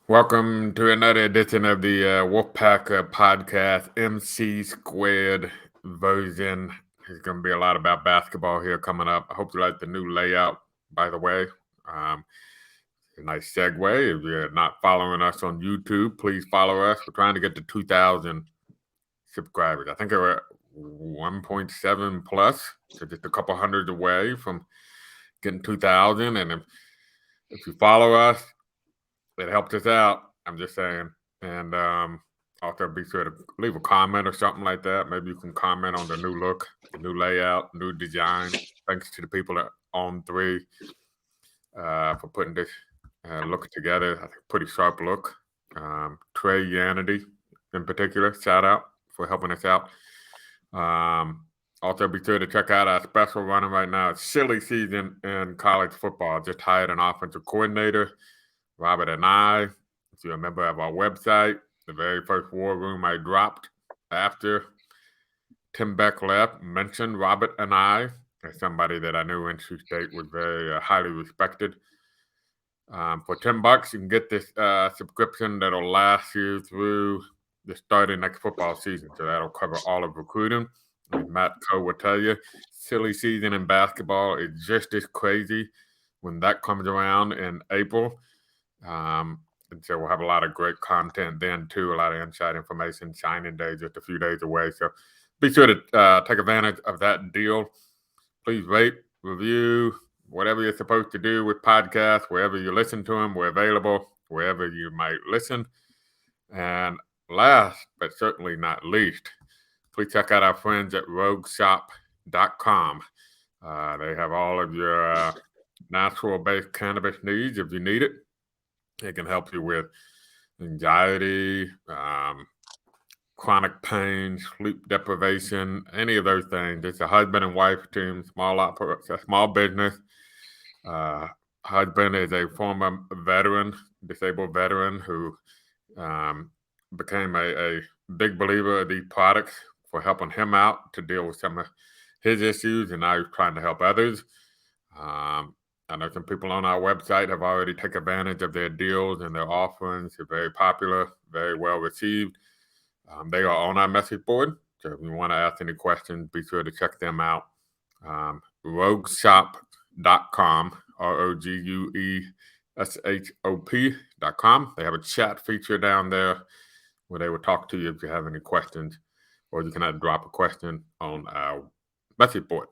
Welcome to another edition of the Wolfpacker Podcast NC Squared version. There's going to be a lot about basketball here coming up. I hope you like the new layout, by the way. A nice segue. If you're not following us on YouTube, please follow us. We're trying to get to 2,000 subscribers. I think we're 1.7 plus, so just a couple hundred away from getting 2,000. And if you follow us, it helps us out. I'm just saying. And also be sure to leave a comment or something like that. Maybe you can comment on the new look, the new layout, new design. Thanks to the people at On3 for putting this look together. I think pretty sharp look. Trey Yanity in particular, shout out for helping us out. Also be sure to check out our special running right now. It's silly season in college football. Just hired an offensive coordinator. Robert and I, if you're a member of our website, the very first war room I dropped after Tim Beck left mentioned Robert and I as somebody that I knew NC State was very highly respected. For $10, you can get this subscription that'll last you through the start of next football season. So that'll cover all of recruiting. As Matt Coe will tell you, silly season in basketball is just as crazy when that comes around in April. And so we'll have a lot of great content then too, a lot of inside information. Signing day just a few days away. So be sure to take advantage of that deal. Please rate, review, whatever you're supposed to do with podcasts, wherever you listen to them, we're available, wherever you might listen. And last, but certainly not least, please check out our friends at rogueshop.com. They have all of your natural-based cannabis needs if you need it. It can help you with anxiety, chronic pain, sleep deprivation, any of those things. It's a husband and wife team, small business. Husband is a former veteran, disabled veteran who became a big believer of these products for helping him out to deal with some of his issues, and now he's trying to help others. I know some people on our website have already taken advantage of their deals and their offerings. They're very popular, very well received. They are on our message board. So if you want to ask any questions, be sure to check them out. Rogueshop.com, ROGUESHOP.com. They have a chat feature down there where they will talk to you if you have any questions, or you can drop a question on our message board.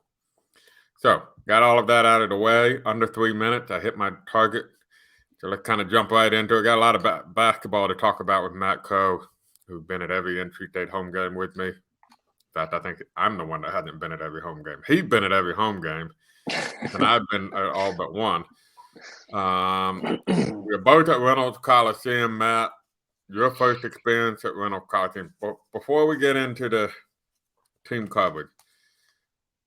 So, got all of that out of the way. Under 3 minutes, I hit my target. So let's kind of jump right into it. Got a lot of basketball to talk about with Matt Coe, who's been at every NC State home game with me. In fact, I think I'm the one that hasn't been at every home game. He's been at every home game, and I've been at all but one. We're both at Reynolds Coliseum, Matt. Your first experience at Reynolds Coliseum. Before we get into the team coverage,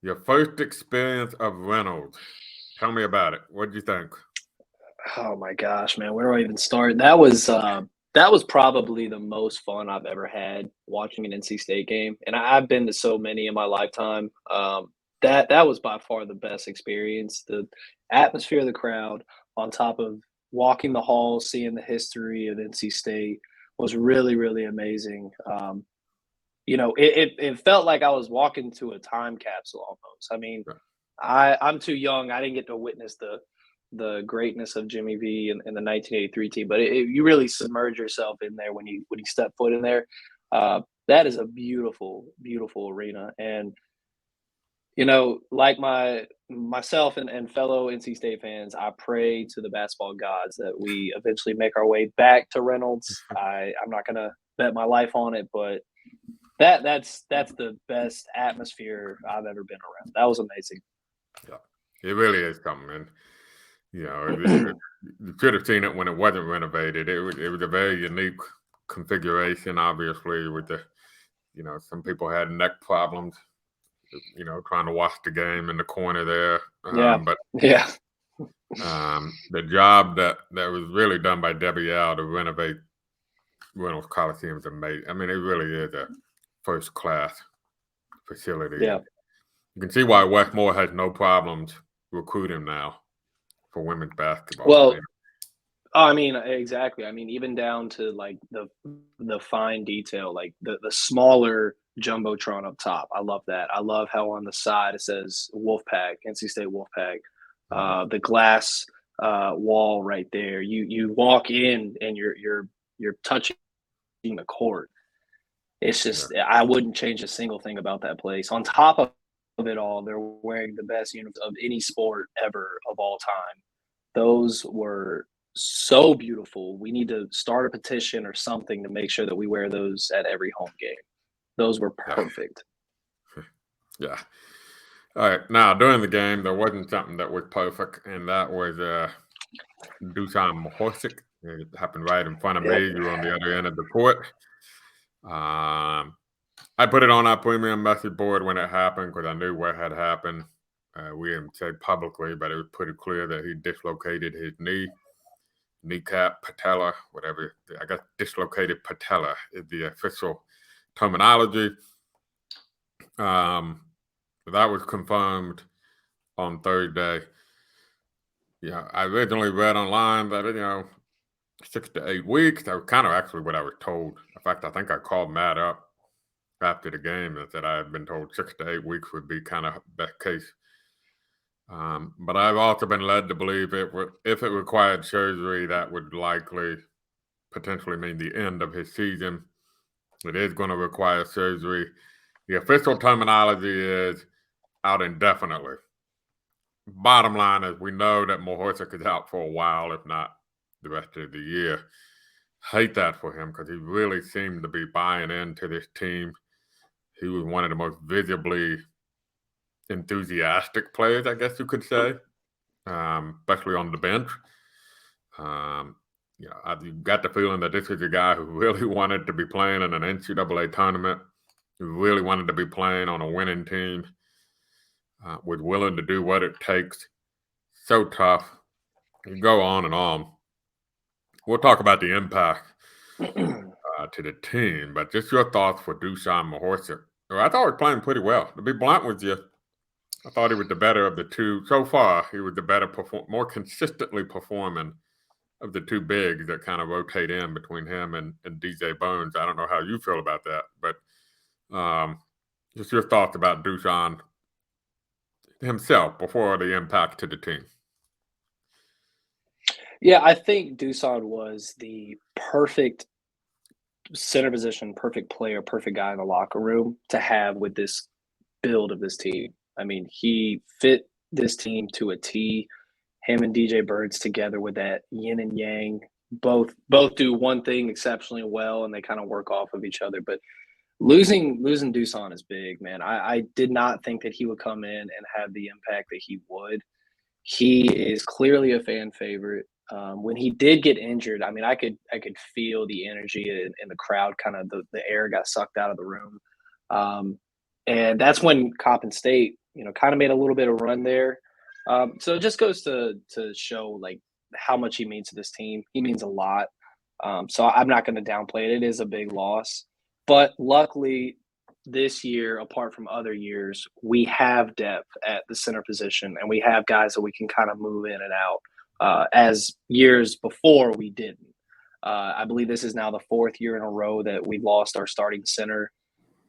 your first experience of Reynolds. Tell me about it. What did you think? Oh my gosh, man, where do I even start? That was probably the most fun I've ever had watching an NC State game, and I've been to so many in my lifetime. That was by far the best experience. The atmosphere of the crowd, on top of walking the halls, seeing the history of NC State, was really, really amazing. It felt like I was walking to a time capsule almost. I mean, I'm too young. I didn't get to witness the greatness of Jimmy V and the 1983 team, but you really submerge yourself in there when you step foot in there. That is a beautiful, beautiful arena. And, like myself and fellow NC State fans, I pray to the basketball gods that we eventually make our way back to Reynolds. I'm not going to bet my life on it, but that's the best atmosphere I've ever been around. That was amazing. Yeah, it really is something. And, you could have seen it when it wasn't renovated. It was a very unique configuration, obviously, with the, some people had neck problems, trying to watch the game in the corner there. The job that was really done by Debbie Al to renovate Reynolds Coliseum is amazing. I mean, it really is a first-class facility. Yeah. You can see why Westmore has no problems recruiting now for women's basketball. Well, Oh, I mean, exactly. I mean, even down to like the fine detail, like the smaller jumbotron up top. I love that. I love how on the side it says Wolfpack, NC State Wolfpack. Mhm. The glass wall right there. You walk in and you're touching the court. It's Yeah, just I wouldn't change a single thing about that place. On top of it all, they're wearing the best uniforms of any sport ever of all time. Those were so beautiful. We need to start a petition or something to make sure that we wear those at every home game. Those were yeah, perfect. yeah. All right. Now, during the game, there wasn't something that was perfect, and that was Dusan Mahorsic. It happened right in front of me. Yep. You were on the other end of the court. Um, I put it on our premium message board when it happened because I knew what had happened. We didn't say publicly, but it was pretty clear that he dislocated his kneecap, patella, whatever. I guess dislocated patella is the official terminology. Um, that was confirmed on Thursday. Yeah, I originally read online that 6 to 8 weeks. That was kind of actually what I was told. In fact, I think I called Matt up after the game and said I had been told 6 to 8 weeks would be kind of the case. But I've also been led to believe if it required surgery, that would likely potentially mean the end of his season. It is going to require surgery. The official terminology is out indefinitely. Bottom line is we know that Mohorsic is out for a while, if not the rest of the year. Hate that for him because he really seemed to be buying into this team. He was one of the most visibly enthusiastic players, I guess you could say, especially on the bench. I got the feeling that this is a guy who really wanted to be playing in an NCAA tournament, who really wanted to be playing on a winning team, was willing to do what it takes. So tough. You go on and on. We'll talk about the impact to the team, but just your thoughts for Dusan Mahorsic. I thought he was playing pretty well. To be blunt with you, I thought he was the better of the two. So far, he was the better, more consistently performing of the two bigs that kind of rotate in between him and DJ Burns. I don't know how you feel about that, but just your thoughts about Dusan himself before the impact to the team. Yeah, I think Dusan was the perfect center position, perfect player, perfect guy in the locker room to have with this build of this team. I mean, he fit this team to a T. Him and DJ Birds together with that yin and yang, both do one thing exceptionally well, and they kind of work off of each other. But losing Dusan is big, man. I did not think that he would come in and have the impact that he would. He is clearly a fan favorite. When he did get injured, I mean, I could feel the energy in the crowd. Kind of the air got sucked out of the room, and that's when Coppin State, kind of made a little bit of run there. So it just goes to show like how much he means to this team. He means a lot. So I'm not going to downplay it. It is a big loss, but luckily this year, apart from other years, we have depth at the center position, and we have guys that we can kind of move in and out. As years before, we didn't. I believe this is now the fourth year in a row that we've lost our starting center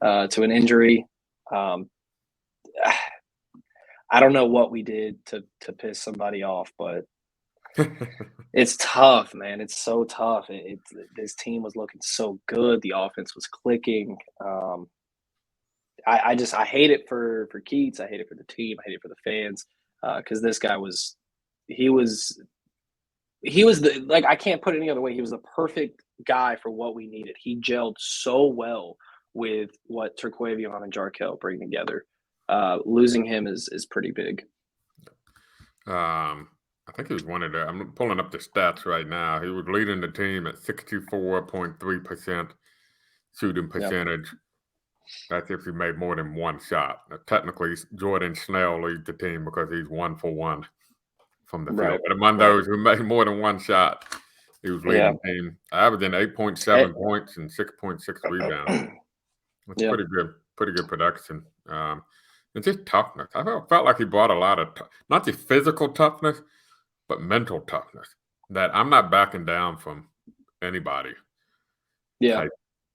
to an injury. I don't know what we did to piss somebody off, but it's tough, man. It's so tough. This team was looking so good. The offense was clicking. I hate it for Keats. I hate it for the team. I hate it for the fans because this guy was the, like, I can't put it any other way. He was the perfect guy for what we needed. He gelled so well with what Turquavion and Jarkel bring together. Losing him is pretty big. I think he was one of the. I'm pulling up the stats right now. He was leading the team at 64.3% shooting percentage. Yep. That's if he made more than one shot. Now, technically, Jordan Snell leads the team because he's 1 for 1 from the field. But among those who made more than one shot, he was leading the team, averaging 8.7 points and 6.6 rebounds. That's pretty good production. It's just toughness. I felt like he brought a lot of not just physical toughness, but mental toughness. that I'm not backing down from anybody type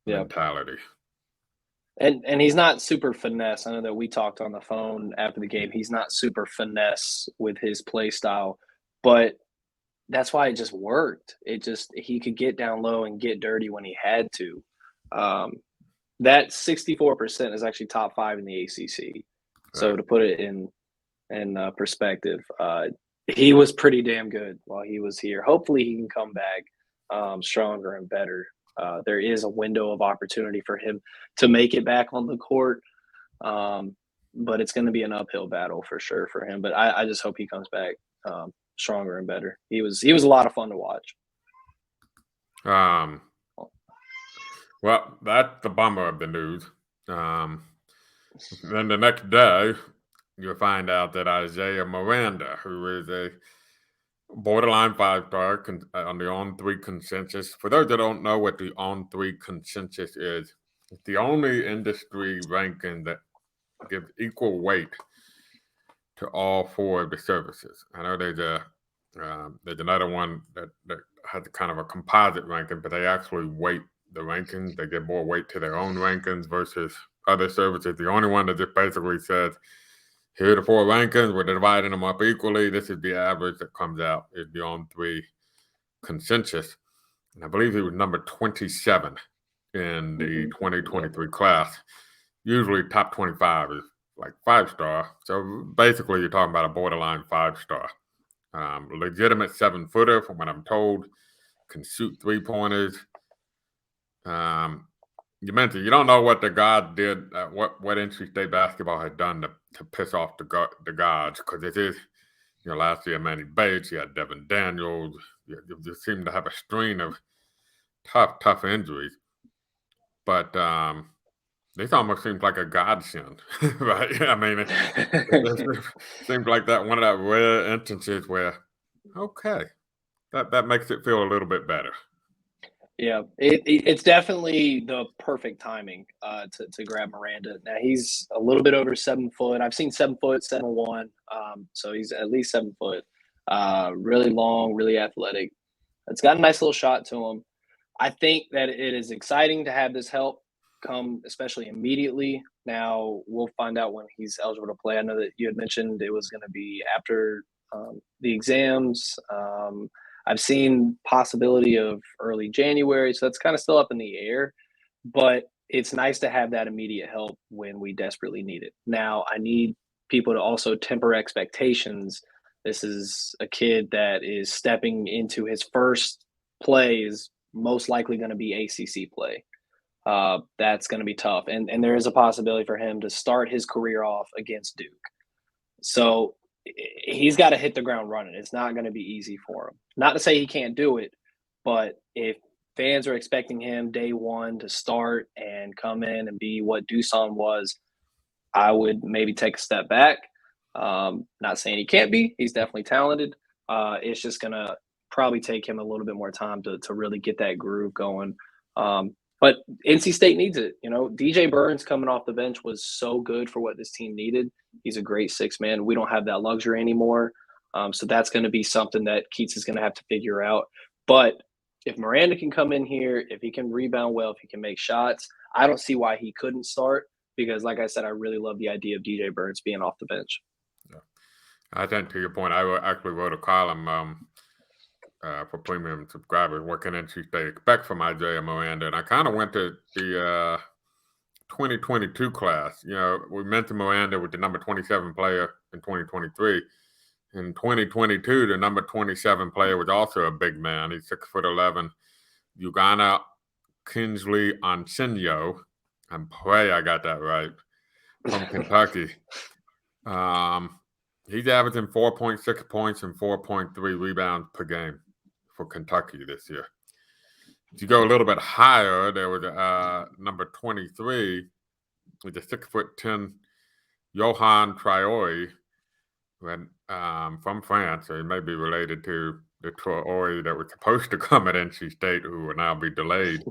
mentality. And he's not super finesse. I know that we talked on the phone after the game. He's not super finesse with his play style, but that's why it just worked. He could get down low and get dirty when he had to. That 64% is actually top 5 in the ACC. So to put it in perspective, he was pretty damn good while he was here. Hopefully he can come back stronger and better. There is a window of opportunity for him to make it back on the court. But it's going to be an uphill battle for sure for him. But I just hope he comes back stronger and better. He was a lot of fun to watch. Well, that's the bummer of the news. Then the next day, you'll find out that Isaiah Miranda, who is a borderline 5-star on the on-3 consensus. For those that don't know what the on-3 consensus is, it's the only industry ranking that gives equal weight to all 4 of the services. I know there's another one that has kind of a composite ranking, but they actually weight the rankings. They give more weight to their own rankings versus other services. The only one that just basically says, here are the 4 rankings, we're dividing them up equally. This is the average that comes out, is the on-3 consensus. And I believe he was number 27 in the 2023 class. Usually top 25 is like 5-star. So basically you're talking about a borderline 5-star. Legitimate 7-footer, from what I'm told, can shoot 3-pointers. You mentioned you don't know what the guard did, what NC State basketball had done to piss off the guards, because it is, last year Manny Bates, you had Devin Daniels, you just seem to have a string of tough injuries. But this almost seems like a godsend, right? I mean, it seems like one of that rare instances where, okay, that makes it feel a little bit better. Yeah, it's definitely the perfect timing to grab Miranda. Now he's a little bit over 7 foot. I've seen 7 foot, 7'1". So he's at least 7 foot. Really long, really athletic. It's got a nice little shot to him. I think that it is exciting to have this help come, especially immediately. Now we'll find out when he's eligible to play. I know that you had mentioned it was going to be after the exams. I've seen possibility of early January, so that's kind of still up in the air, but it's nice to have that immediate help when we desperately need it. Now, I need people to also temper expectations. This is a kid that is stepping into his first play, is most likely going to be ACC play. That's going to be tough, and there is a possibility for him to start his career off against Duke. So he's got to hit the ground running. It's not going to be easy for him. Not to say he can't do it, but if fans are expecting him day one to start and come in and be what Dusan was, I would maybe take a step back. Not saying he can't be. He's definitely talented. It's just going to probably take him a little bit more time to really get that groove going. But NC State needs it. DJ Burns coming off the bench was so good for what this team needed. He's a great 6-man. We don't have that luxury anymore. So that's going to be something that Keats is going to have to figure out. But if Miranda can come in here, if he can rebound well, if he can make shots, I don't see why he couldn't start, because like I said, I really love the idea of DJ Burns being off the bench. Yeah. I think to your point, I actually wrote a column for premium subscribers, what can NC State expect from Isaiah Miranda? And I kind of went to the 2022 class. We mentioned Miranda with the number 27 player in 2023. In 2022, the number 27 player was also a big man. He's 6'11". Ugana Kinsley Onsinyo. I pray I got that right. From Kentucky. He's averaging 4.6 points and 4.3 rebounds per game for Kentucky this year. If you go a little bit higher, there was number 23 with a 6'10" Johan Traoré from France. So he may be related to the Traoré that was supposed to come at NC State, who will now be delayed.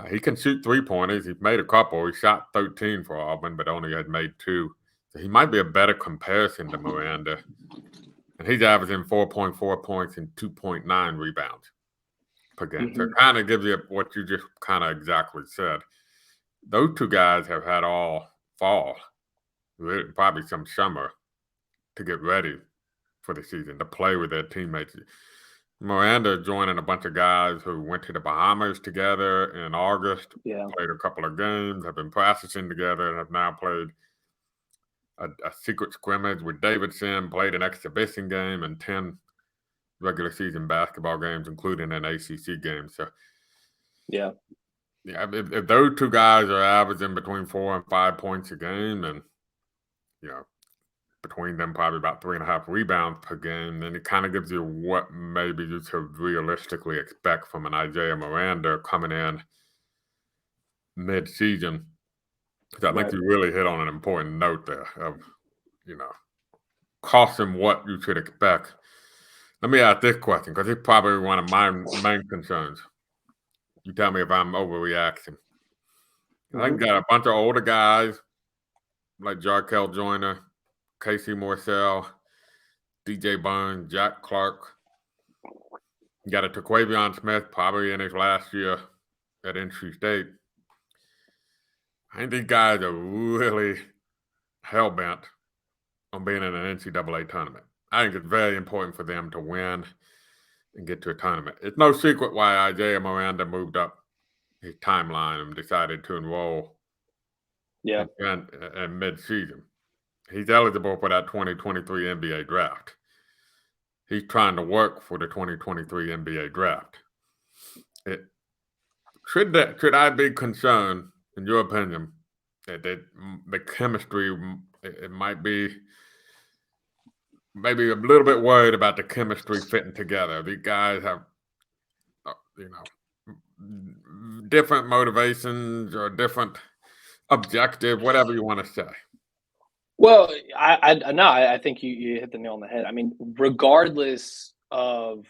He can shoot 3-pointers. He's made a couple. He shot 13 for Auburn, but only had made 2. So he might be a better comparison to Miranda. and he's averaging 4.4 points and 2.9 rebounds per game. So it Mm-hmm. kind of gives you what you just kind of exactly said. Those two guys have had all fall, probably some summer, to get ready for the season, to play with their teammates. Miranda joining a bunch of guys who went to the Bahamas together in August, played a couple of games, have been practicing together, and have now played a secret scrimmage with Davidson, played an exhibition game and 10 regular season basketball games, including an ACC game. So, if those two guys are averaging between 4 and 5 points a game, and between them probably about 3.5 rebounds per game, then it kind of gives you what maybe you should realistically expect from an Isaiah Miranda coming in mid-season. Because I think you really hit on an important note there of, caution what you should expect. Let me ask this question, because it's probably one of my main concerns. You tell me if I'm overreacting. I think got a bunch of older guys like Jarkel Joyner, Casey Morcell, DJ Burns, Jack Clark. You got a Taquavion Smith probably in his last year at NC State. I think these guys are really hell-bent on being in an NCAA tournament. I think it's very important for them to win and get to a tournament. It's no secret why Isaiah Miranda moved up his timeline and decided to enroll in mid-season. He's eligible for that 2023 NBA draft. He's trying to work for the 2023 NBA draft. Should I be concerned, in your opinion, that the chemistry, it might be maybe a little bit worried about the chemistry fitting together? These guys have, different motivations or different objective, whatever you want to say. Well, I think you hit the nail on the head. I mean, regardless of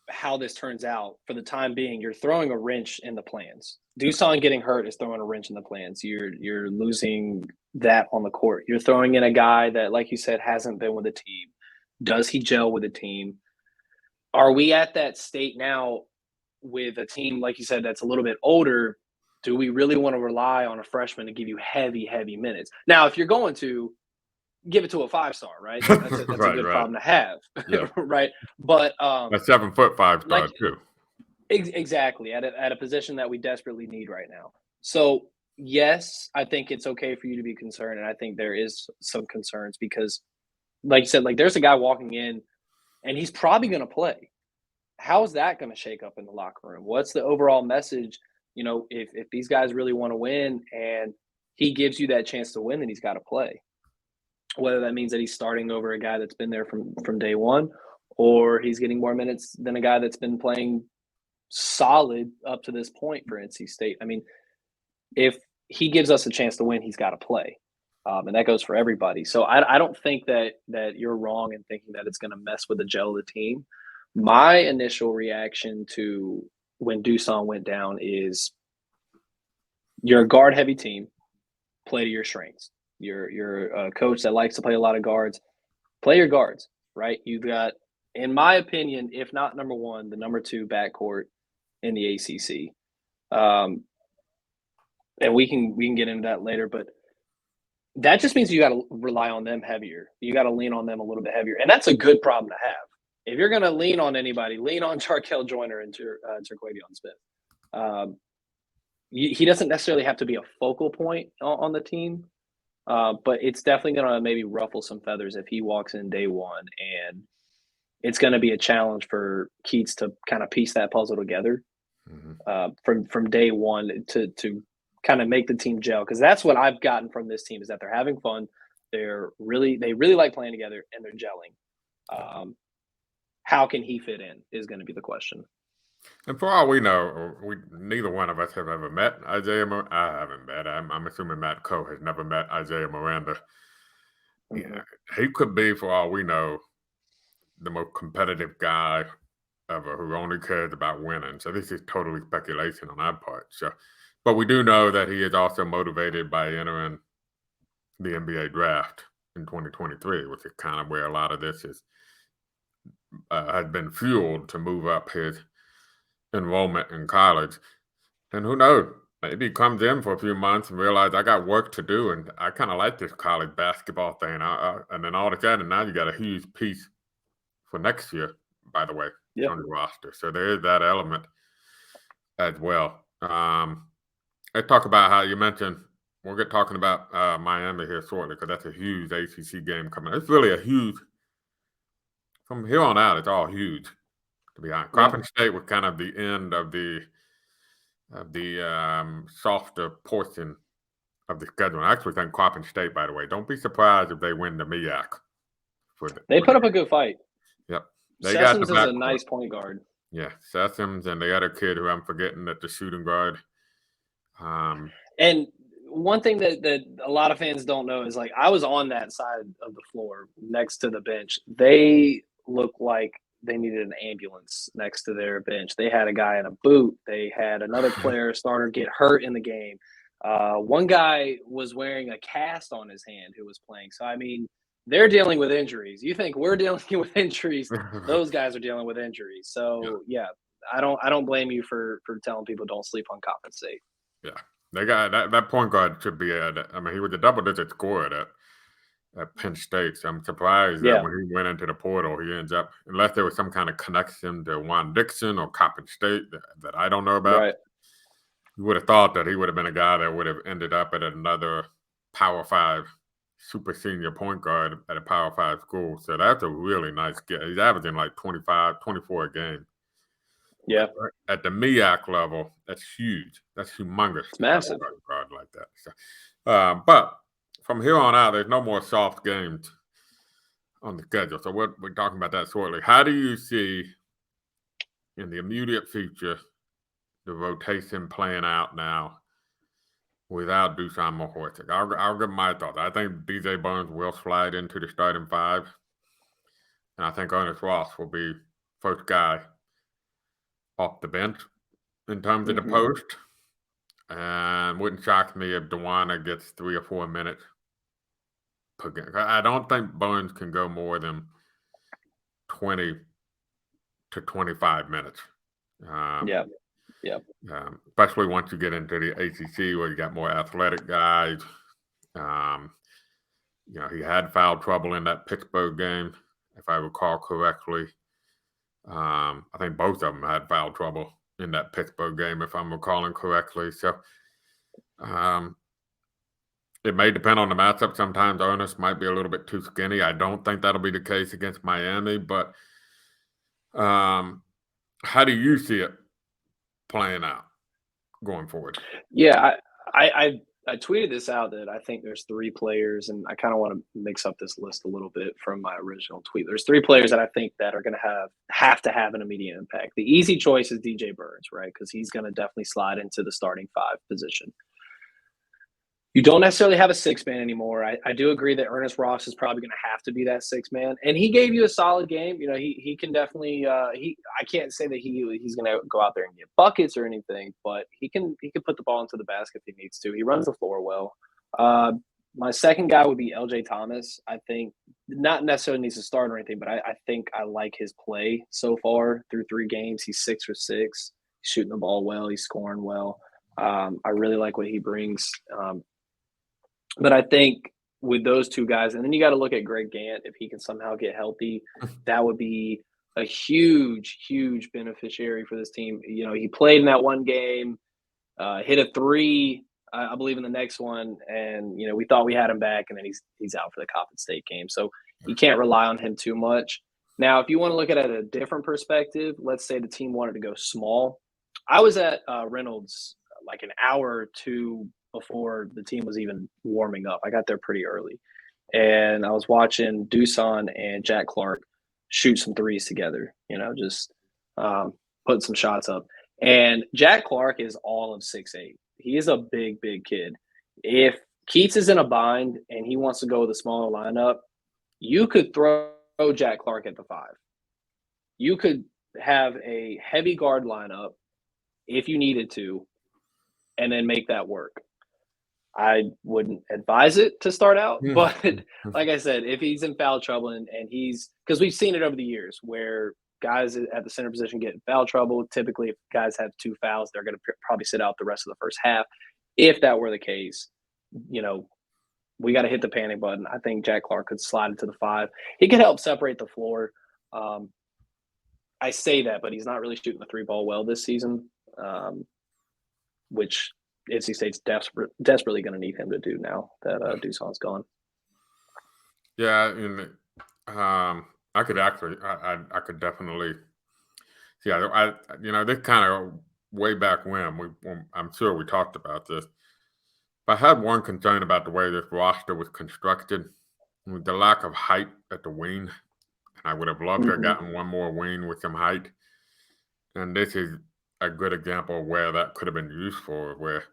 how this turns out, for the time being, you're throwing a wrench in the plans. Dusan getting hurt is throwing a wrench in the plans. You're losing that on the court. You're throwing in a guy that, like you said, hasn't been with the team. Does he gel with the team? Are we at that state now with a team, like you said, that's a little bit older? Do we really want to rely on a freshman to give you heavy minutes? Now, if you're going to give it to a 5-star, right? That's a good problem to have, right? But a 7-foot 5-star too. Exactly, at a position that we desperately need right now. So yes, I think it's okay for you to be concerned, and I think there is some concerns because, like you said, like there's a guy walking in, and he's probably going to play. How is that going to shake up in the locker room? What's the overall message? If these guys really want to win, and he gives you that chance to win, then he's got to play. Whether that means that he's starting over a guy that's been there from day one, or he's getting more minutes than a guy that's been playing solid up to this point for NC State. I mean, if he gives us a chance to win, he's got to play. And that goes for everybody. So I don't think that you're wrong in thinking that it's going to mess with the gel of the team. My initial reaction to when Dusan went down is you're a guard-heavy team, play to your strengths. You're a coach that likes to play a lot of guards. Play your guards, right? You've got, in my opinion, if not number one, the number 2 backcourt in the ACC. And we can get into that later, but that just means you got to rely on them heavier. You got to lean on them a little bit heavier, and that's a good problem to have. If you're going to lean on anybody, lean on Jarkel Joyner and Taquavion Smith. He doesn't necessarily have to be a focal point on the team, but it's definitely going to maybe ruffle some feathers if he walks in day one, and it's going to be a challenge for Keats to kind of piece that puzzle together from day one to kind of make the team gel. Because that's what I've gotten from this team is that they're having fun. They really like playing together, and they're gelling. How can he fit in is going to be the question. And for all we know, neither one of us have ever met Isaiah. I haven't met. I'm assuming Matt Coe has never met Isaiah Miranda. Yeah, he could be, for all we know, the most competitive guy ever who only cares about winning. So this is totally speculation on our part. So, but we do know that he is also motivated by entering the NBA draft in 2023, which is kind of where a lot of this is has been fueled to move up his enrollment in college. And who knows? Maybe he comes in for a few months and realizes I got work to do, and I kind of like this college basketball thing. And then all of a sudden, now you got a huge piece for next year, by the way, Yeah. on the roster. So there is that element as well. Let's talk about how you mentioned we'll get talking about Miami here shortly because that's a huge ACC game coming. It's really a huge. From here on out, it's all huge. To be honest, Coppin State was kind of the end of the softer portion of the schedule. I actually think Coppin State, by the way, don't be surprised if they win the MEAC. They put up a good fight. Yep. Sessions is a nice point guard. Yeah, Sessions and the other kid who I'm forgetting at the shooting guard. And one thing that a lot of fans don't know is, like, I was on that side of the floor next to the bench. They looked like they needed an ambulance next to their bench. They had a guy in a boot. They had another player starter get hurt in the game. One guy was wearing a cast on his hand who was playing. So, I mean, they're dealing with injuries. You think we're dealing with injuries? Those guys are dealing with injuries. So, yeah, I don't blame you for telling people don't sleep on Coppin State. Yeah, they got that point guard should be he was a double-digit scorer at Penn State. So I'm surprised that when he went into the portal, he ends up, unless there was some kind of connection to Juan Dixon or Coppin State that I don't know about. Right. You would have thought that he would have been a guy that would have ended up at another Power 5 super senior point guard at a Power 5 school. So that's a really nice get. He's averaging like 25, 24 a game. Yeah. At the MEAC level, that's huge. That's humongous. It's massive. Guard like that. So, but from here on out, there's no more soft games on the schedule. So we're talking about that shortly. How do you see in the immediate future the rotation playing out now without Dusan Mahorchik? I'll give my thoughts. I think DJ Burns will slide into the starting 5. And I think Ernest Ross will be first guy off the bench in terms of the post. And wouldn't shock me if Dewana gets 3 or 4 minutes per game. I don't think Burns can go more than 20 to 25 minutes. Especially once you get into the ACC where you got more athletic guys. He had foul trouble in that Pittsburgh game, if I recall correctly. I think both of them had foul trouble in that Pittsburgh game, if I'm recalling correctly. So it may depend on the matchup. Sometimes Ernest might be a little bit too skinny. I don't think that'll be the case against Miami. But how do you see it playing out going forward? Yeah, I tweeted this out that I think there's 3 players, and I kind of want to mix up this list a little bit from my original tweet. There's 3 players that I think that are going to have to have an immediate impact. The easy choice is DJ Burns, right? Because he's going to definitely slide into the starting 5 position. You don't necessarily have a 6-man anymore. I do agree that Ernest Ross is probably going to have to be that 6-man, and he gave you a solid game. He can definitely. I can't say that he's going to go out there and get buckets or anything, but he can put the ball into the basket if he needs to. He runs the floor well. My second guy would be LJ Thomas. I think not necessarily needs to start or anything, but I think I like his play so far through 3 games. He's 6 for 6. He's shooting the ball well. He's scoring well. I really like what he brings. But I think with those 2 guys, and then you got to look at Greg Gant. If he can somehow get healthy, that would be a huge, huge beneficiary for this team. He played in that one game, hit a 3, I believe, in the next one, and we thought we had him back, and then he's out for the Coppin State game. So you can't rely on him too much. Now, if you want to look at it at a different perspective, let's say the team wanted to go small. I was at Reynolds like an hour or 2 before the team was even warming up. I got there pretty early, and I was watching Dusan and Jack Clark shoot some 3s together, just putting some shots up. And Jack Clark is all of 6'8". He is a big, big kid. If Keats is in a bind and he wants to go with a smaller lineup, you could throw Jack Clark at the 5. You could have a heavy guard lineup if you needed to, and then make that work. I wouldn't advise it to start out, but like I said, if he's in foul trouble and he's – because we've seen it over the years where guys at the center position get in foul trouble. Typically, if guys have 2 fouls, they're going to probably sit out the rest of the first half. If that were the case, we got to hit the panic button. I think Jack Clark could slide into the 5. He could help separate the floor. I say that, but he's not really shooting the 3-ball well this season, which – NC State's desperately going to need him to do now that Duson's gone. Yeah, and I could actually, I could definitely, this kind of way back when I'm sure we talked about this. But I had one concern about the way this roster was constructed, with the lack of height at the wing. I would have loved to have gotten one more wing with some height, and this is a good example of where that could have been useful, where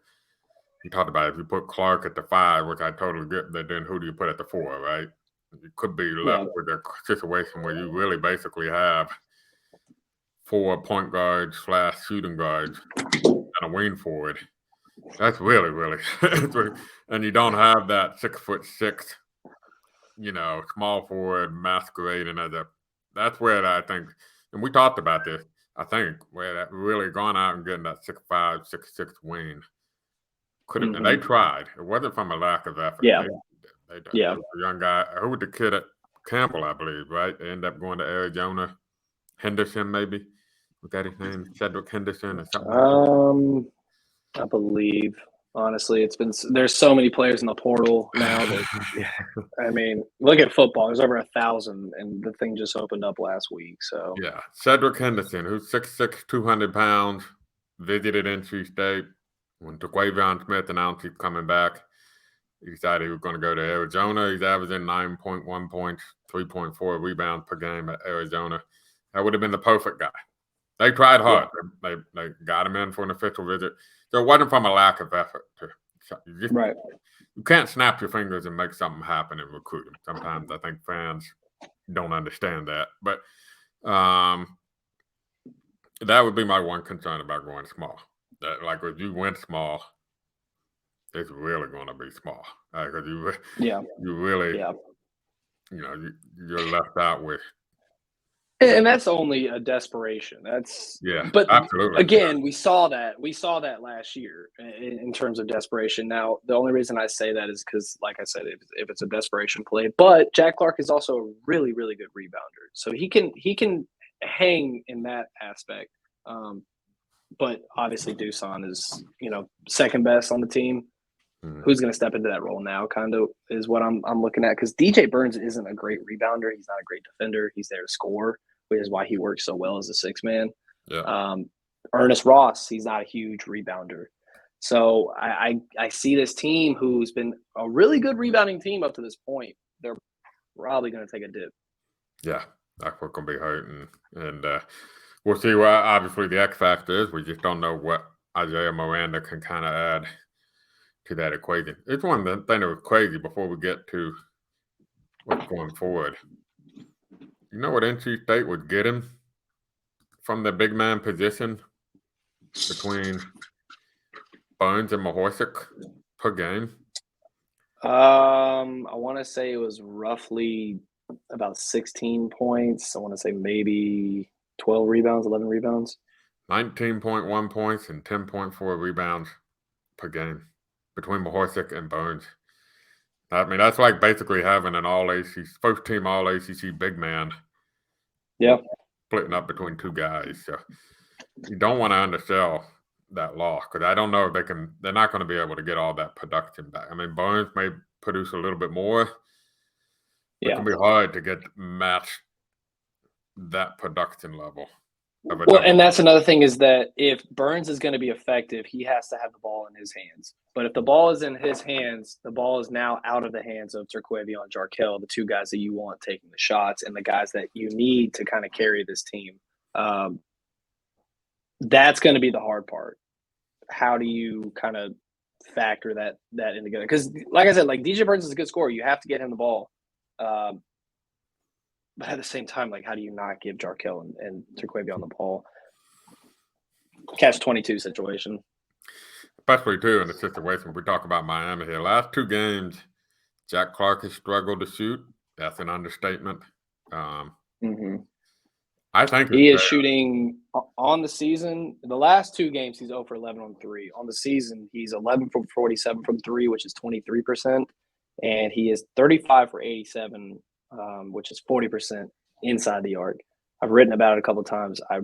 you talked about if you put Clark at the 5, which I totally get, then who do you put at the 4, right? You could be left with a situation where you really basically have 4 point guards / shooting guards and a wing forward. That's really, really – and you don't have that 6'6", small forward masquerading as a – that's where I think – and we talked about this. I think where that really gone out and getting that 6'5", 6'6" wing could have, and they tried. It wasn't from a lack of effort. Yeah, they the young guy. Who was the kid at Campbell, I believe, right? They ended up going to Arizona. Henderson, maybe. Was that his name? Cedric Henderson or something. I believe. Honestly, there's so many players in the portal now that I mean, look at football. There's over 1,000, and the thing just opened up last week. So yeah, Cedric Henderson, who's 6'6", 200 pounds, visited NC State. When Taquavion Smith announced he's coming back, he decided he was going to go to Arizona. He's averaging 9.1 points, 3.4 rebounds per game at Arizona. That would have been the perfect guy. They tried hard. Yeah. They got him in for an official visit. So it wasn't from a lack of effort. You can't snap your fingers and make something happen in recruiting. Sometimes I think fans don't understand that. But that would be my one concern about going small. That, like, if you went small, it's really going to be small. Because you really, you're left out with. And that's only a desperation. But absolutely. Again, we saw that last year in terms of desperation. Now, the only reason I say that is because, like I said, if it's a desperation play, but Jack Clark is also a really, really good rebounder, so he can hang in that aspect. But obviously, Duson is second best on the team. Who's going to step into that role now? Kind of is what I'm looking at, because DJ Burns isn't a great rebounder. He's not a great defender. He's there to score, which is why he works so well as a 6-man. Yeah. Ernest Ross, he's not a huge rebounder. So I see this team who's been a really good rebounding team up to this point. They're probably going to take a dip. Yeah, that's what's going to be hurting. And we'll see what obviously the X factor is. We just don't know what Isaiah Miranda can kind of add to that equation. It's one thing that was crazy before we get to what's going forward. You know what NC State would get him from the big man position between Burns and Mahorsic per game? I want to say it was roughly about 16 points. I want to say maybe 12 rebounds, 11 rebounds. 19.1 points and 10.4 rebounds per game between Mahorsic and Burns. I mean, that's like basically having an first team all ACC big man. Yeah. Splitting up between 2 guys. So you don't want to undersell that loss, because I don't know if they're not going to be able to get all that production back. I mean, Burns may produce a little bit more. It can be hard to match that production level. Well, and that's another thing, is that if Burns is going to be effective, he has to have the ball in his hands. But if the ball is in his hands, the ball is now out of the hands of Terquavion and Jarkel, the 2 guys that you want taking the shots and the guys that you need to kind of carry this team. That's going to be the hard part. How do you kind of factor that in together? Because, like I said, like DJ Burns is a good scorer. You have to get him the ball. But at the same time, like, how do you not give Jarkel and Terquavion the ball? Catch-22 situation. especially too in the situation we talk about Miami here. Last 2 games, Jack Clark has struggled to shoot. That's an understatement. Mm-hmm. I think he is shooting on the season. The last 2 games, he's 0 for 11 on 3. On the season, he's 11 for 47 from 3, which is 23%, and he is 35 for 87, which is 40% inside the arc. I've written about it a couple of times. I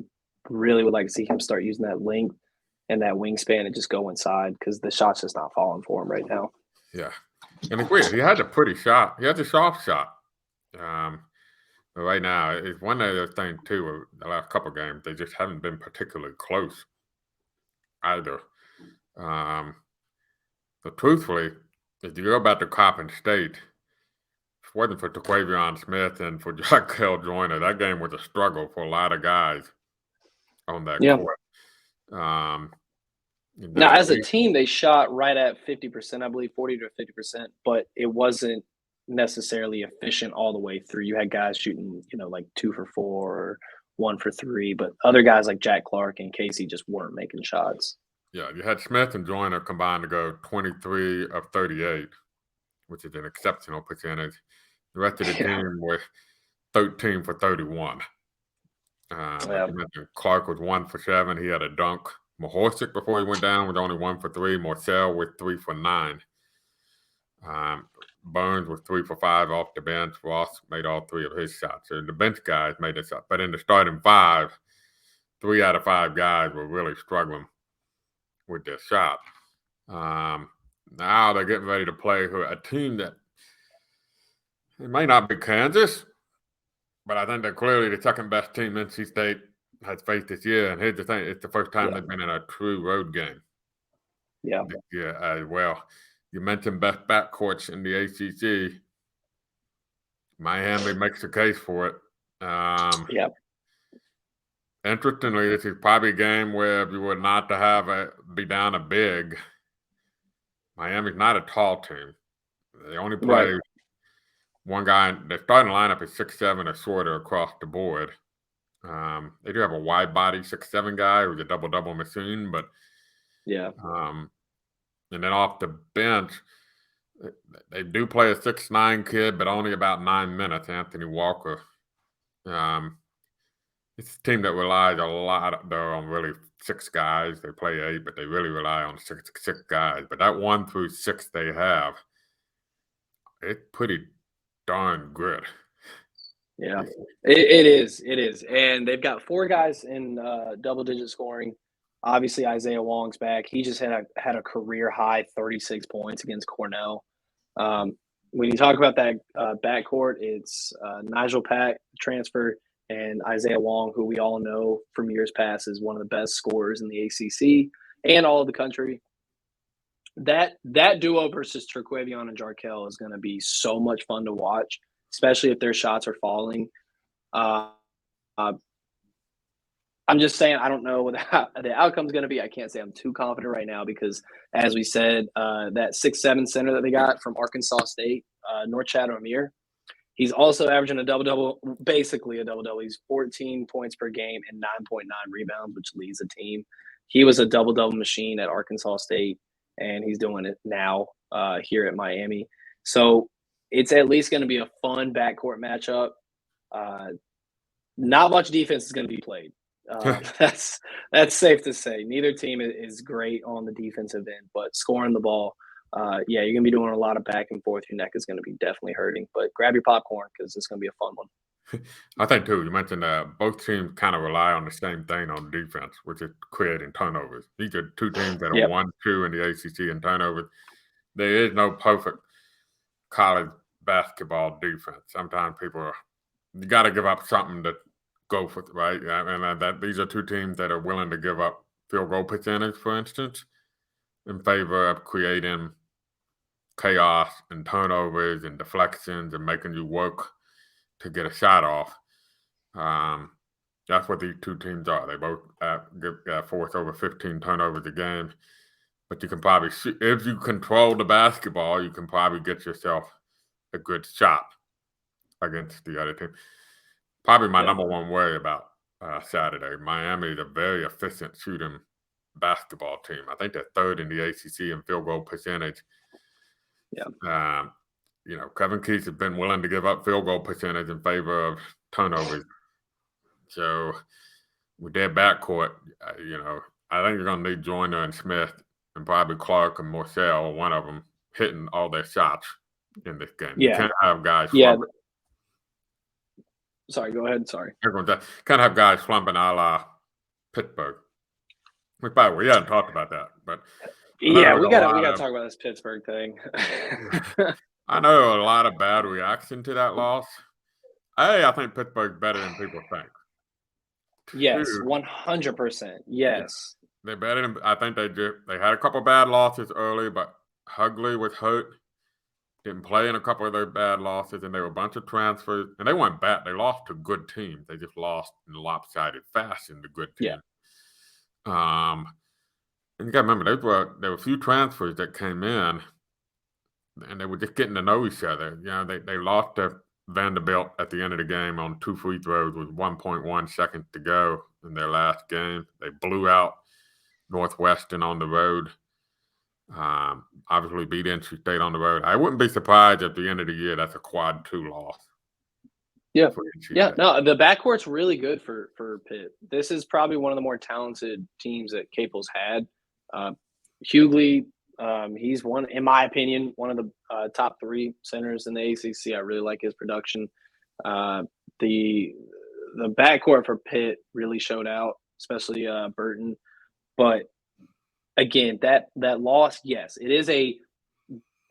really would like to see him start using that length and that wingspan and just go inside because the shot's just not falling for him right now. Yeah, and it's weird. He had a pretty shot. He had a soft shot. But right now, it's one of those things too. The last couple of games, they just haven't been particularly close either. So truthfully, if you go back to Coppin State, if it wasn't for Taquavion Smith and for Jaquel Joyner, that game was a struggle for a lot of guys on that court. Now, as a team, they shot right at 50%, I believe, 40 to 50%, but it wasn't necessarily efficient all the way through. You had guys shooting, like 2 for 4 or 1 for 3, but other guys like Jack Clark and Casey just weren't making shots. Yeah, you had Smith and Joyner combined to go 23 of 38, which is an exceptional percentage. The rest of the team was 13 for 31. Like you mentioned, Clark was 1 for 7. He had a dunk. Mahorsic, before he went down, was only 1 for 3. Morcell was 3 for 9. Burns was 3 for 5 off the bench. Ross made all 3 of his shots. So the bench guys made it up. But in the starting 5, 3 out of 5 guys were really struggling with their shot. Now they're getting ready to play a team that it may not be Kansas, but I think they're clearly the second best team NC State has faced this year. And here's the thing: it's the first time they've been in a true road game. Yeah. As well. You mentioned best backcourts in the ACC. Miami makes a case for it. Interestingly, this is probably a game where if you were not to be down a big, Miami's not a tall team. They only play one guy. Their starting lineup is 6'7" or shorter across the board. They do have a wide body 6'7" guy who's a double-double machine, but and then off the bench, they do play a 6'9" kid, but only about 9 minutes, Anthony Walker. It's a team that relies a lot, though, on really 6 guys. They play 8, but they really rely on six guys. But that 1 through 6 they have, it's pretty darn good. Yeah, it is. It is. And they've got 4 guys in double-digit scoring. Obviously, Isaiah Wong's back. He just had a career-high 36 points against Cornell. When you talk about that backcourt, it's Nigel Pack, transfer, and Isaiah Wong, who we all know from years past is one of the best scorers in the ACC and all of the country. That duo versus Terquavion and Jarkel is going to be so much fun to watch, especially if their shots are falling. I'm just saying I don't know what the outcome's going to be. I can't say I'm too confident right now because, as we said, that 6'7" center that they got from Arkansas State, Norchad Amir, he's also averaging a double-double, basically a double-double. He's 14 points per game and 9.9 rebounds, which leads the team. He was a double-double machine at Arkansas State, and he's doing it now here at Miami. So it's at least going to be a fun backcourt matchup. Not much defense is going to be played. That's safe to say. Neither team is great on the defensive end, but scoring the ball, you're going to be doing a lot of back and forth. Your neck is going to be definitely hurting, but grab your popcorn because it's going to be a fun one. I think, too, you mentioned both teams kind of rely on the same thing on defense, which is creating turnovers. These are 2 teams that are 1-2 in the ACC in turnovers. There is no perfect college basketball defense. Sometimes you got to give up something to go for it, right? And these are 2 teams that are willing to give up field goal percentage, for instance, in favor of creating chaos and turnovers and deflections and making you work to get a shot off. That's what these 2 teams are. They both force over 15 turnovers a game. But you can probably, if you control the basketball, you can probably get yourself a good shot against the other team. Probably my number one worry about Saturday. Miami is a very efficient shooting basketball team. I think they're third in the ACC in field goal percentage. Yeah. Kevin Keith has been willing to give up field goal percentage in favor of turnovers. So with their backcourt, I think you're going to need Joyner and Smith and probably Clark and Morcell, one of them, hitting all their shots in this game. Yeah. You can't have guys slumping. Sorry, go ahead. Sorry. Can't have guys slumping a la Pittsburgh. Which, by the way, we haven't talked about that. But yeah, we got to talk about this Pittsburgh thing. I know a lot of bad reaction to that loss. I think Pittsburgh's better than people think. Yes, 100%. Yes. They're better than I think they do. They had a couple bad losses early, but Hugley was hurt. Didn't play in a couple of their bad losses, and there were a bunch of transfers. And they weren't bad. They lost to good teams. They just lost in lopsided fashion to good teams. Yeah. And you got to remember, there were a few transfers that came in, and they were just getting to know each other. They lost to Vanderbilt at the end of the game on 2 free throws with 1.1 seconds to go in their last game. They blew out Northwestern on the road. Obviously beat NC State on the road. I wouldn't be surprised at the end of the year that's a quad 2 loss. Yeah. Yeah. No, the backcourt's really good for Pitt. This is probably one of the more talented teams that Capel's had. Hugley, he's in my opinion, one of the top 3 centers in the ACC. I really like his production. The backcourt for Pitt really showed out, especially Burton. But again, that loss, yes, it is a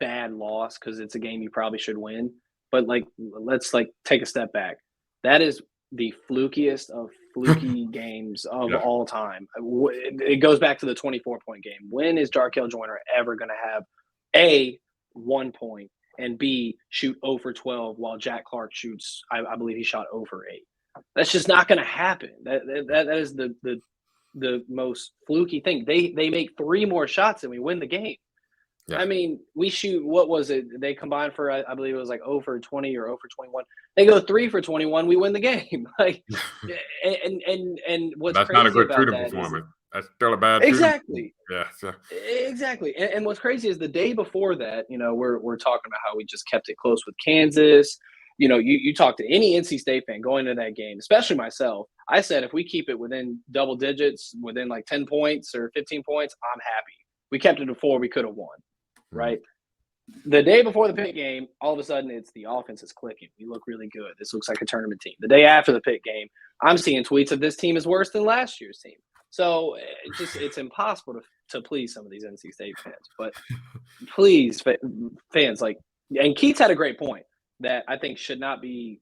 bad loss because it's a game you probably should win. But let's take a step back. That is the flukiest of fluky games of all time. It goes back to the 24-point game. When is Jarkel Joyner ever going to have A, 1 point, and B, shoot 0 for 12 while Jack Clark shoots, I believe he shot 0 for 8. That's just not going to happen. That is the most fluky thing. They make 3 more shots and we win the game. Yeah. I mean, we shoot, what was it? They combined for, I believe it was 0 for 20 or 0 for 21. They go 3 for 21, we win the game. And what's that's crazy not a good about shooting that performance. That's still a bad exactly. Yeah. So. Exactly. And what's crazy is the day before that, we're talking about how we just kept it close with Kansas. You talk to any NC State fan going into that game, especially myself. I said if we keep it within double digits, within 10 points or 15 points, I'm happy. We kept it to 4, we could have won. Right. The day before the Pitt game, all of a sudden it's the offense is clicking. We look really good. This looks like a tournament team. The day after the Pitt game, I'm seeing tweets of this team is worse than last year's team. So it's impossible to please some of these NC State fans. But please, fans, and Keats had a great point that I think should not be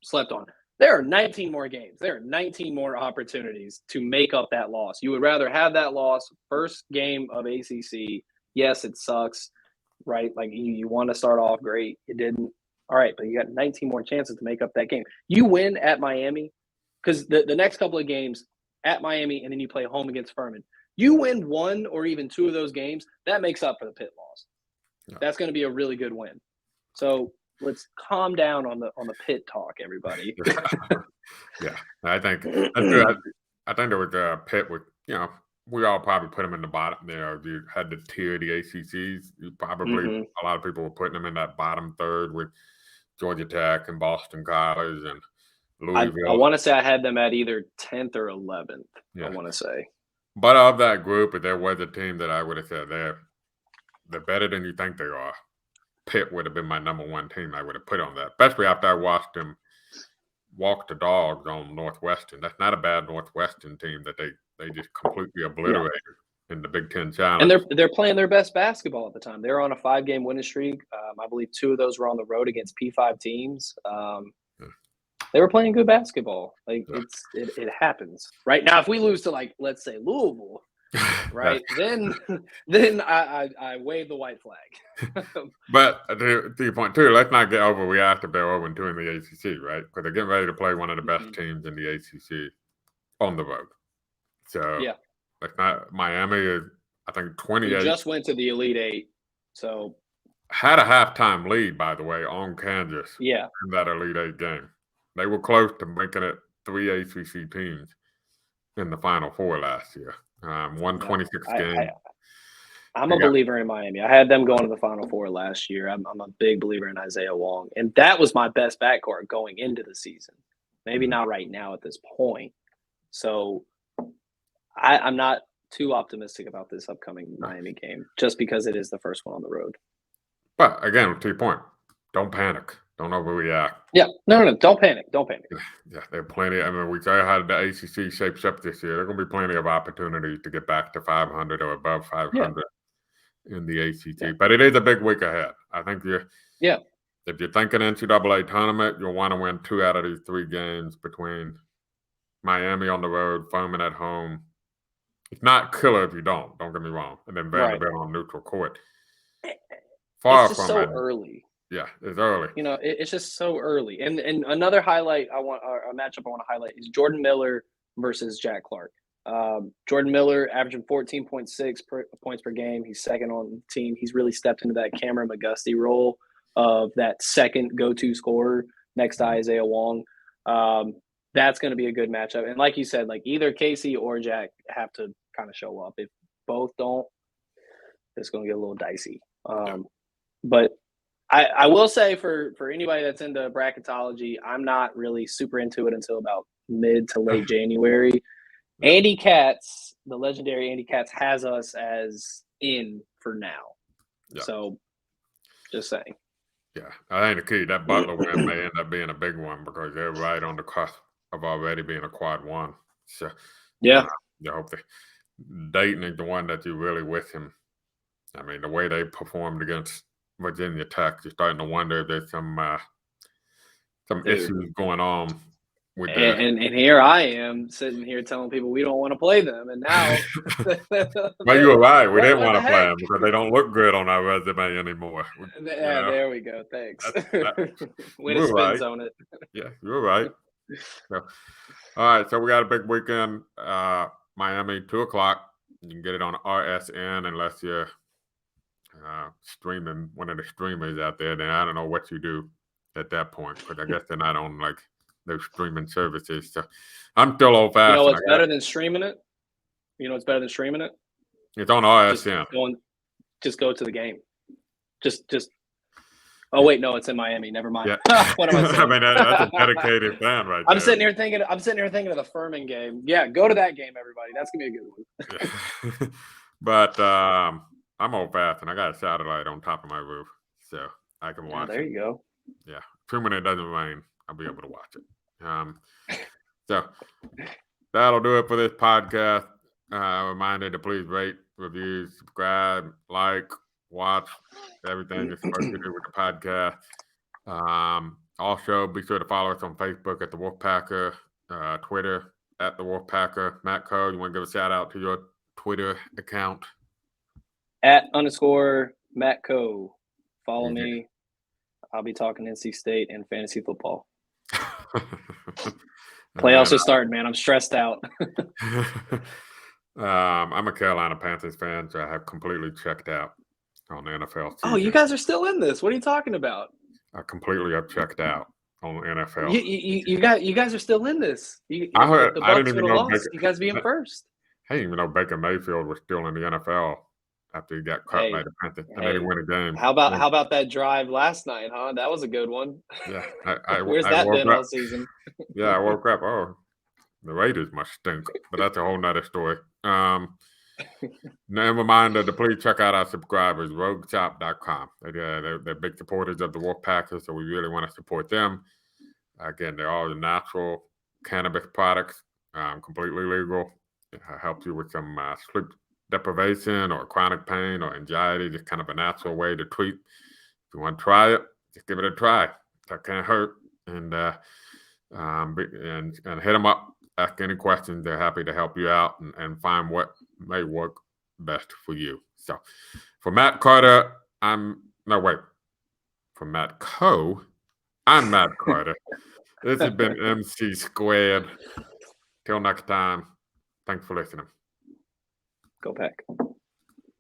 slept on. There are 19 more games. There are 19 more opportunities to make up that loss. You would rather have that loss first game of ACC. Yes, it sucks, right? You want to start off great. You didn't. All right, but you got 19 more chances to make up that game. You win at Miami because the next couple of games at Miami and then you play home against Furman. You win 1 or even 2 of those games, that makes up for the Pitt loss. Yeah. That's going to be a really good win. So let's calm down on the Pitt talk, everybody. Yeah, I think there was Pitt with we all probably put them in the bottom. You had to tier the ACCs. You probably a lot of people were putting them in that bottom third with Georgia Tech and Boston College and Louisville. I want to say I had them at either 10th or 11th. Yeah. I want to say. But of that group, if there was a team that I would have said they're better than you think they are, Pitt would have been my number 1 team I would have put on that, especially after I watched them walk the dogs on Northwestern. That's not a bad Northwestern team that they just completely obliterated in the Big Ten Challenge. And they're playing their best basketball at the time. They were on a 5-game winning streak. I believe 2 of those were on the road against P5 teams. They were playing good basketball. It happens. Right now, if we lose to let's say Louisville, right, then I wave the white flag. But to your point too, let's not get overreactive. They're 0-2 in the ACC, right? Because they're getting ready to play one of the best teams in the ACC on the road. So that's not Miami is. I think 28. We just went to the Elite 8, so had a halftime lead, by the way, on Kansas. Yeah, in that Elite 8 game, they were close to making it 3 ACC teams in the Final Four last year. Won 26 games. I'm a believer in Miami. I had them going to the Final Four last year. I'm a big believer in Isaiah Wong. And that was my best backcourt going into the season. Maybe not right now at this point. So I'm not too optimistic about this upcoming Miami game just because it is the first one on the road. But again, to your point, don't panic. Don't overreact. Yeah. No. Don't panic. Don't panic. Yeah, there are plenty. I mean, we say how the ACC shapes up this year. There are going to be plenty of opportunities to get back to 500 or above 500 in the ACC. Yeah. But it is a big week ahead. I think if you're thinking NCAA tournament, you'll want to win 2 out of these 3 games between Miami on the road, Furman at home. It's not killer if you don't get me wrong. And then Vanderbilt on neutral court. Far it's just from so early. Yeah, it's early. You know, it's just so early. And another highlight a matchup I want to highlight is Jordan Miller versus Jack Clark. Jordan Miller averaging 14.6 points per game. He's second on the team. He's really stepped into that Cameron McGusty role of that second go-to scorer next to Isaiah Wong. That's going to be a good matchup. And like you said, like either Casey or Jack have to kind of show up. If both don't, it's going to get a little dicey. But I will say for anybody that's into bracketology, I'm not really super into it until about mid to late January. Andy Katz, the legendary Andy Katz, has us as in for now. Yeah. So just saying. Yeah, I think the key, that Butler win may end up being a big one because they're right on the cusp of already being a quad one. So I hope Dayton is the one that you're really with him. I mean, the way they performed against Virginia Tech, you're starting to wonder if there's some issues going on with that. And here I am sitting here telling people we don't want to play them, and now. Well, you were right. We didn't want to play them because they don't look good on our resume anymore. There we go. Thanks. Way to spin zone it. Yeah, you're right. So, all right, so we got a big weekend. Miami, 2:00. You can get it on RSN unless you're streaming one of the streamers out there. Then I don't know what you do at that point, because I guess they're not on like those streaming services. So I'm still old fashioned. You know what's better than streaming it? You know what's better than streaming it? It's on RSN. Just go to the game. Just. Oh wait, no, it's in Miami. Never mind. Yeah. What am I saying? I mean, that's a dedicated fan right there. I'm sitting here thinking of the Furman game. Yeah, go to that game, everybody. That's gonna be a good one. But I'm old fashioned. I got a satellite on top of my roof, so I can watch it. There you go. Yeah, when it doesn't rain, I'll be able to watch it. So that'll do it for this podcast. Reminder to please rate, review, subscribe, like, watch everything that's supposed to do with the podcast. Also, be sure to follow us on Facebook at the Wolfpacker, Twitter at the Wolfpacker. Matt Coe, you want to give a shout out to your Twitter account? @_Matt Coe. Follow me. I'll be talking NC State and fantasy football. Playoffs are starting, man. I'm stressed out. I'm a Carolina Panthers fan, so I have completely checked out on the NFL season. Oh, you guys are still in this. What are you talking about? I completely have checked out on the NFL. You guys are still in this. I heard. I didn't even know. You guys being first. I didn't even know Baker Mayfield was still in the NFL after he got cut by the Panthers. And they didn't win a game. How about that drive last night, huh? That was a good one. Yeah. Where's that been all season? Yeah, I woke up. Oh, the Raiders must stink. But that's a whole nother story. Reminder to please check out our subscribers, rogueshop.com. They're big supporters of the Wolfpacker, so we really want to support them. Again, they're all the natural cannabis products, completely legal. It helps you with some sleep deprivation or chronic pain or anxiety, just kind of a natural way to treat. If you want to try it, just give it a try. That can't hurt. And hit them up. Ask any questions. They're happy to help you out and find what may work best for you. So for Matt Carter, For Matt Coe, I'm Matt Carter. This has been MC Squared. Till next time, thanks for listening. Go Pack.